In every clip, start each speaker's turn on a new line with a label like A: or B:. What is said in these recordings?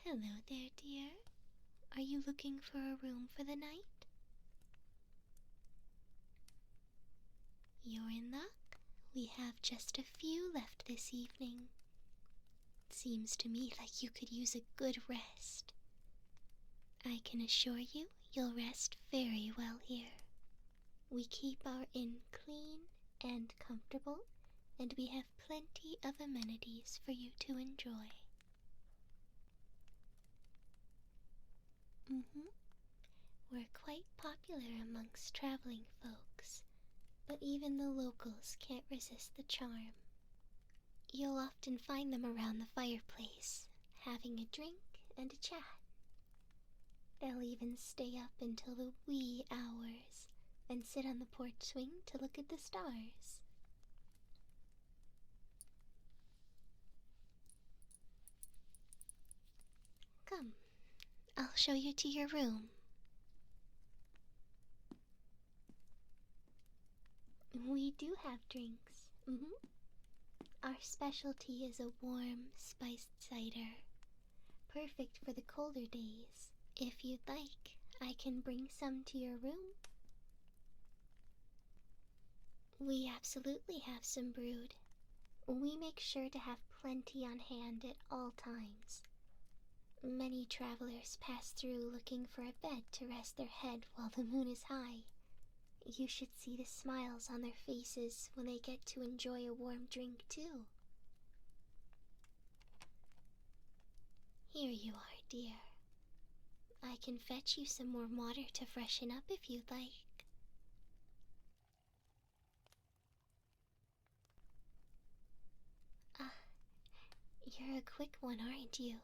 A: Hello there, dear. Are you looking for a room for the night? You're in luck. We have just a few left this evening. Seems to me like you could use a good rest. I can assure you, you'll rest very well here. We keep our inn clean and comfortable, and we have plenty of amenities for you to enjoy. We're quite popular amongst traveling folks, but even the locals can't resist the charm. You'll often find them around the fireplace, having a drink and a chat. They'll even stay up until the wee hours and sit on the porch swing to look at the stars. Come, I'll show you to your room. We do have drinks. Our specialty is a warm, spiced cider. Perfect for the colder days. If you'd like, I can bring some to your room. We absolutely have some brewed. We make sure to have plenty on hand at all times. Many travelers pass through looking for a bed to rest their head while the moon is high. You should see the smiles on their faces when they get to enjoy a warm drink, too. Here you are, dear. I can fetch you some warm water to freshen up if you'd like. You're a quick one, aren't you?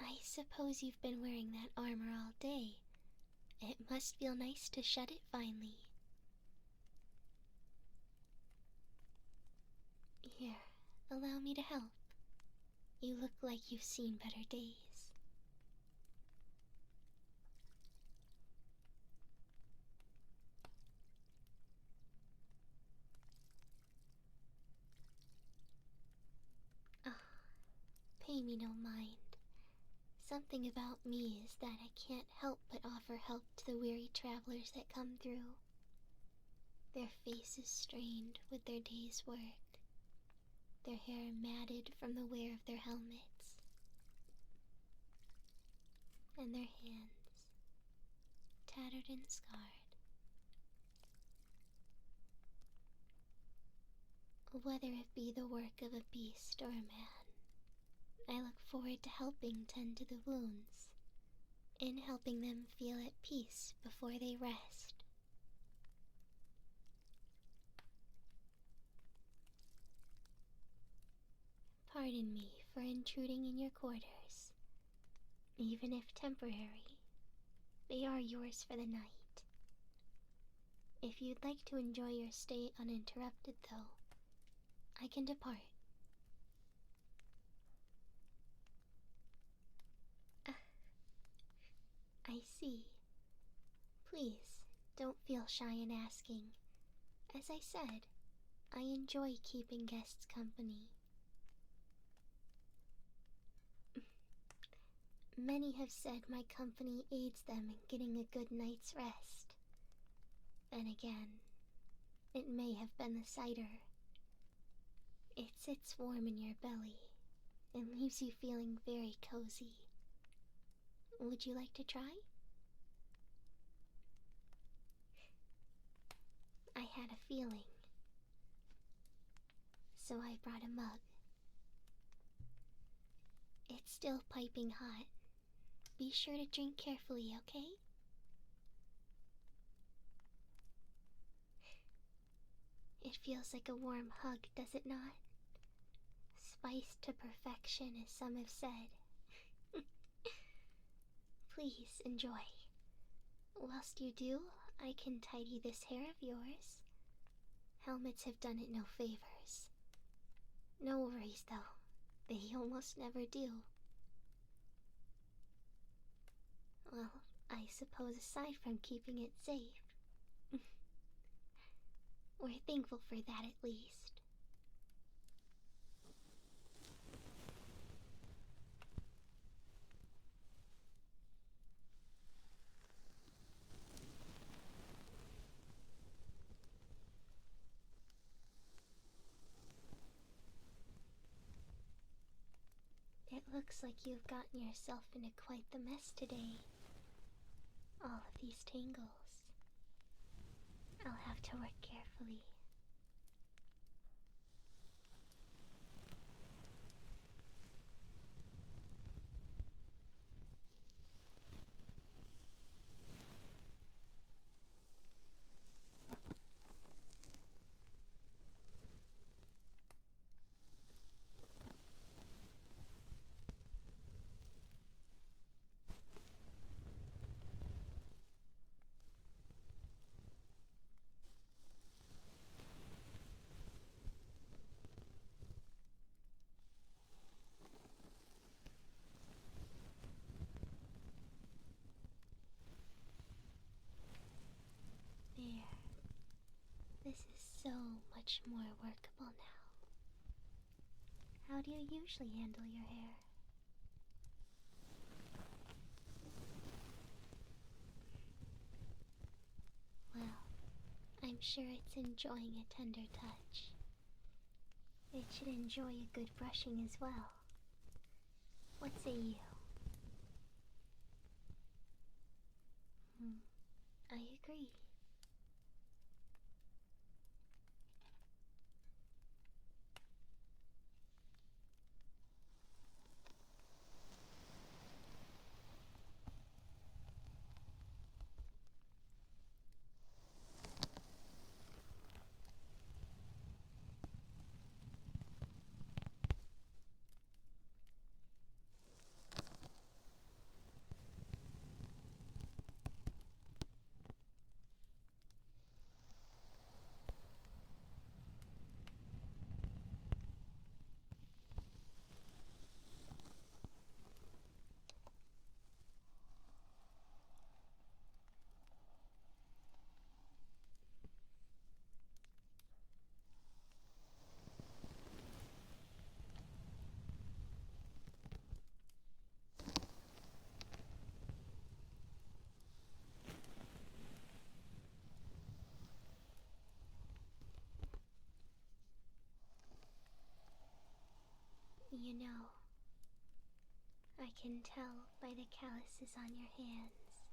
A: I suppose you've been wearing that armor all day. It must feel nice to shed it finally. Here, allow me to help. You look like you've seen better days. Pay me no mind. Something about me is that I can't help but offer help to the weary travelers that come through. Their faces strained with their day's work, their hair matted from the wear of their helmets, and their hands tattered and scarred. Whether it be the work of a beast or a man, I look forward to helping tend to the wounds, in helping them feel at peace before they rest. Pardon me for intruding in your quarters. Even if temporary, they are yours for the night. If you'd like to enjoy your stay uninterrupted, though, I can depart. I see. Please, don't feel shy in asking. As I said, I enjoy keeping guests company. Many have said my company aids them in getting a good night's rest. Then again, it may have been the cider. It sits warm in your belly and leaves you feeling very cozy. Would you like to try? I had a feeling, so I brought a mug. It's still piping hot. Be sure to drink carefully, okay? It feels like a warm hug, does it not? Spiced to perfection, as some have said. Please enjoy. Whilst you do, I can tidy this hair of yours. Helmets have done it no favors. No worries, though. They almost never do. Well, I suppose aside from keeping it safe, we're thankful for that at least. looks like you've gotten yourself into quite the mess today. All of these tangles. I'll have to work carefully. There. This is so much more workable now. How do you usually handle your hair? Well, I'm sure it's enjoying a tender touch. It should enjoy a good brushing as well. What say you? I agree. You know, I can tell by the calluses on your hands,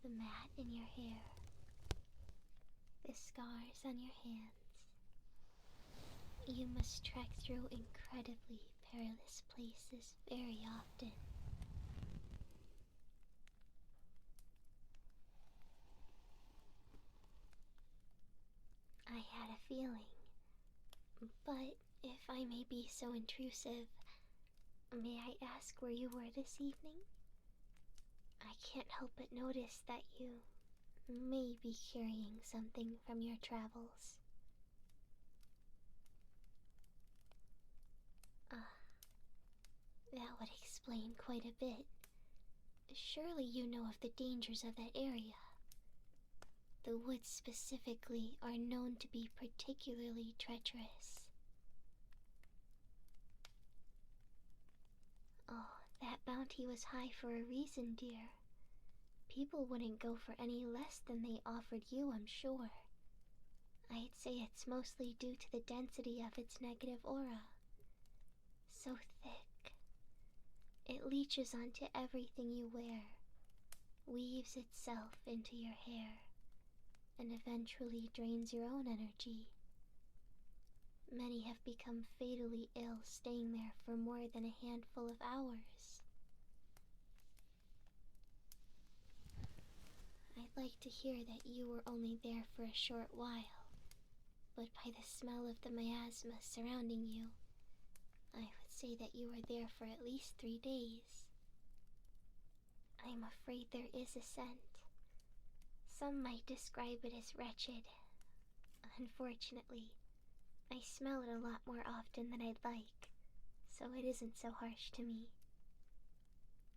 A: the mat in your hair, the scars on your hands. You must trek through incredibly perilous places very often. I had a feeling, but if I may be so intrusive, may I ask where you were this evening? I can't help but notice that you may be carrying something from your travels. That would explain quite a bit. Surely you know of the dangers of that area. The woods specifically are known to be particularly treacherous. Oh, that bounty was high for a reason, dear. People wouldn't go for any less than they offered you, I'm sure. I'd say it's mostly due to the density of its negative aura. So thick. It leeches onto everything you wear, weaves itself into your hair, and eventually drains your own energy. Many have become fatally ill staying there for more than a handful of hours. I'd like to hear that you were only there for a short while, but by the smell of the miasma surrounding you, I would say that you were there for at least 3 days. I'm afraid there is a scent. Some might describe it as wretched. Unfortunately, I smell it a lot more often than I'd like, so it isn't so harsh to me.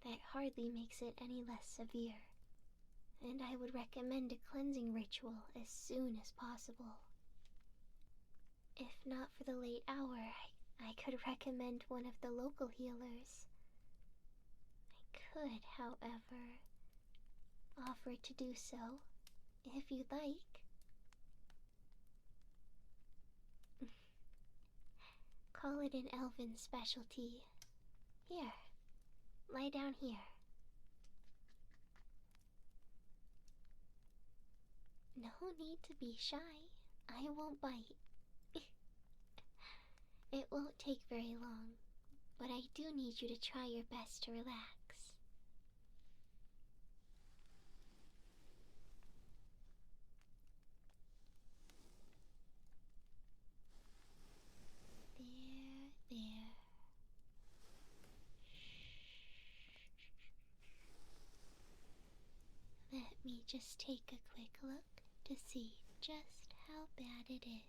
A: That hardly makes it any less severe, and I would recommend a cleansing ritual as soon as possible. If not for the late hour, I could recommend one of the local healers. I could, however, offer to do so, if you'd like. Call it an Elven specialty. Here, lie down here. No need to be shy. I won't bite. It won't take very long, but I do need you to try your best to relax. There. Let me just take a quick look to see just how bad it is.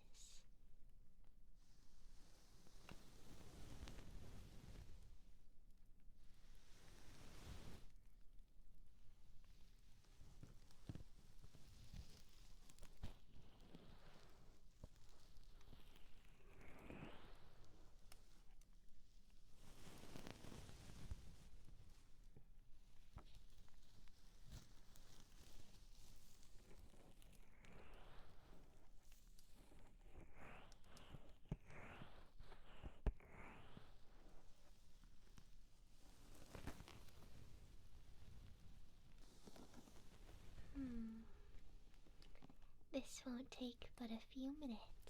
A: This won't take but a few minutes.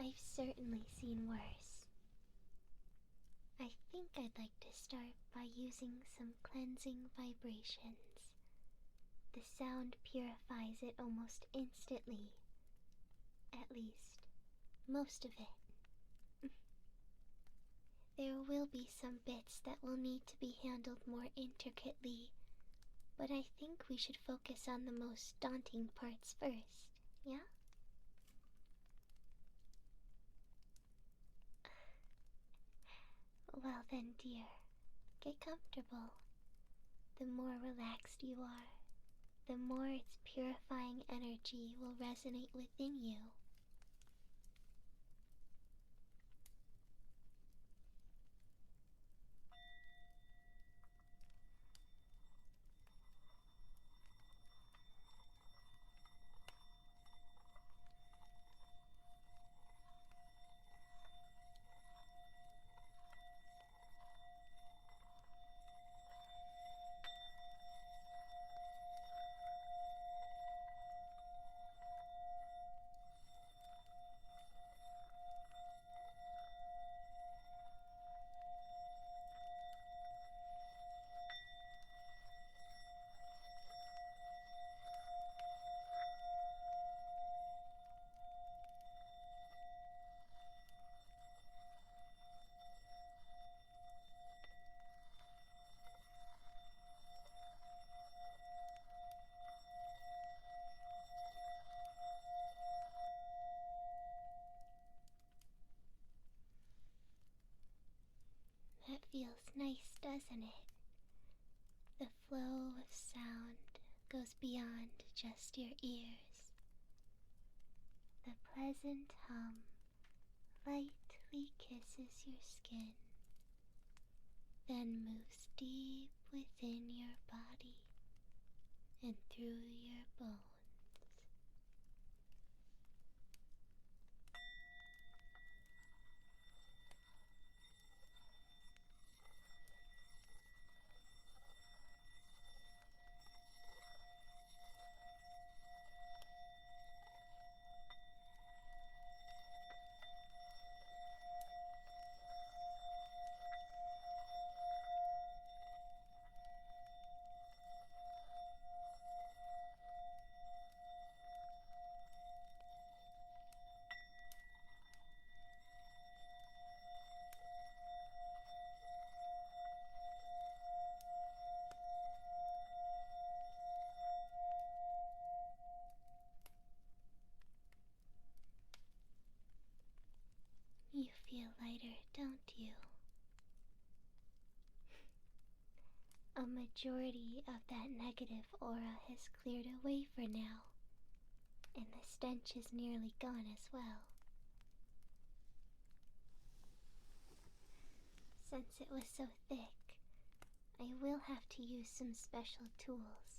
A: I've certainly seen worse. I think I'd like to start by using some cleansing vibrations. The sound purifies it almost instantly. At least, most of it. There will be some bits that will need to be handled more intricately, but I think we should focus on the most daunting parts first, yeah? Well then, dear, get comfortable. The more relaxed you are, the more its purifying energy will resonate within you. That feels nice, doesn't it? The flow of sound goes beyond just your ears. The pleasant hum lightly kisses your skin, then moves deep within your body and through your bones. You feel lighter, don't you? A majority of that negative aura has cleared away for now, and the stench is nearly gone as well. Since it was so thick, I will have to use some special tools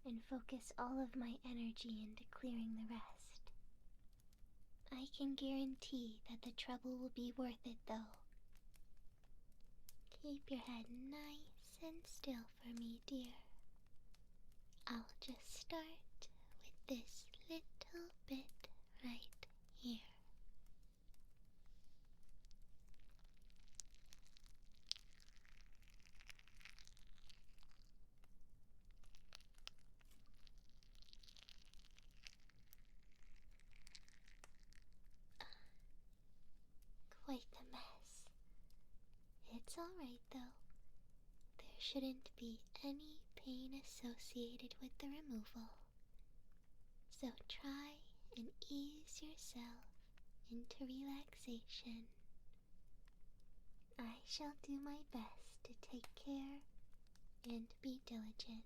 A: and focus all of my energy into clearing the rest. I can guarantee that the trouble will be worth it, though. Keep your head nice and still for me, dear. I'll just start with this little bit right here. Quite the mess. It's alright though. There shouldn't be any pain associated with the removal. So try and ease yourself into relaxation. I shall do my best to take care and be diligent.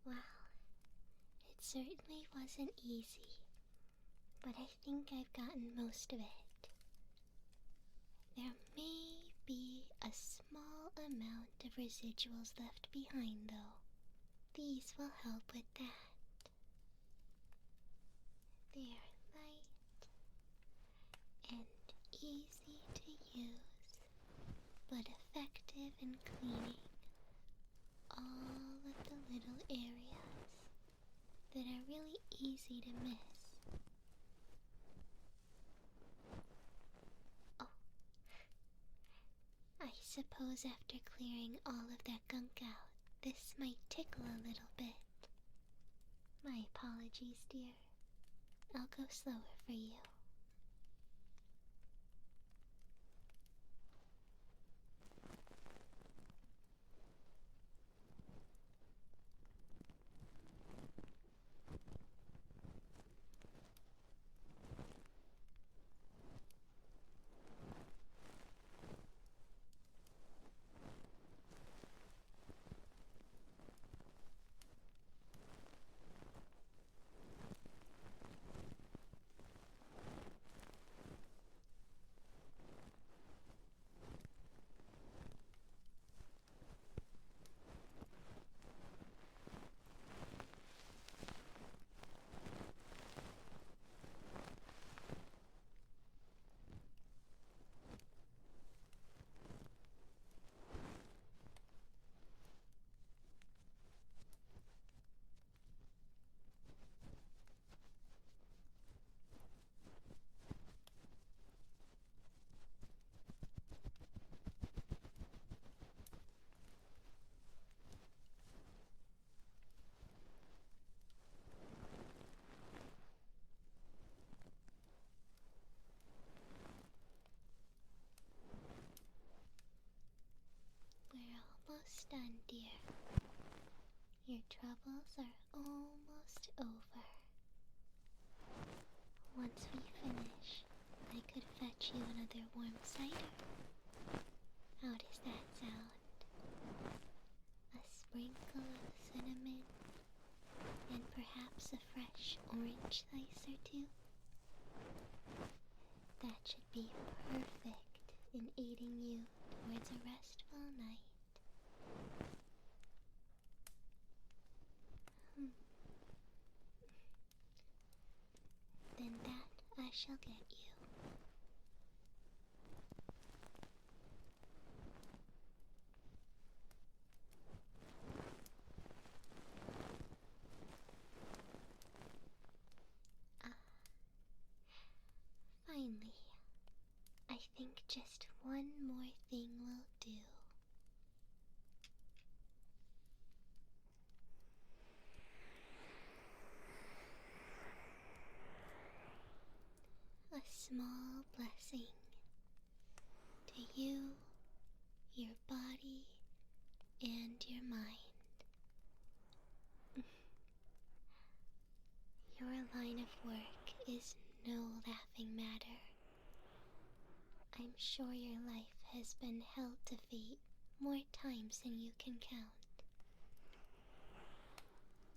A: Well, it certainly wasn't easy, but I think I've gotten most of it. There may be a small amount of residuals left behind, though. These will help with that. They are light and easy to use, but effective in cleaning all of the little areas that are really easy to miss. Oh, I suppose after clearing all of that gunk out, this might tickle a little bit. My apologies, dear. I'll go slower for you. almost done, dear. Your troubles are almost over. Once we finish, I could fetch you another warm cider. How does that sound? A sprinkle of cinnamon, and perhaps a fresh orange slice or two? That should be perfect in aiding you towards a restful night. Then that I shall get you. Finally, I think just one more thing will do. A small blessing to you, your body, and your mind. Your line of work is no laughing matter. I'm sure your life has been held to fate more times than you can count.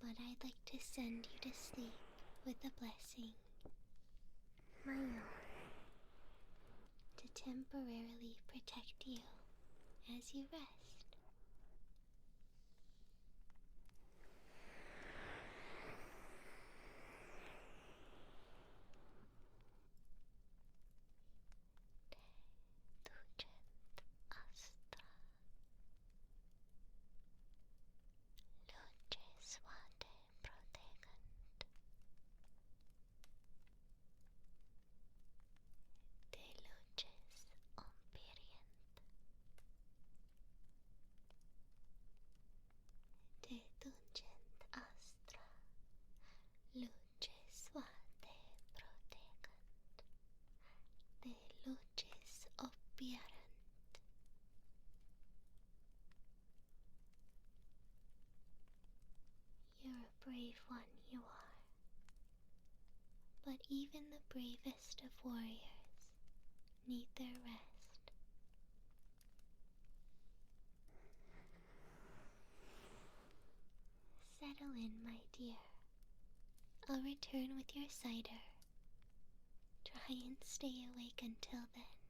A: But I'd like to send you to sleep with a blessing, my own, to temporarily protect you as you rest. Luces suate protegant, de luces obviarant. You're a brave one, you are. But even the bravest of warriors need their rest. Settle in, my dear. I'll return with your cider. Try and stay awake until then.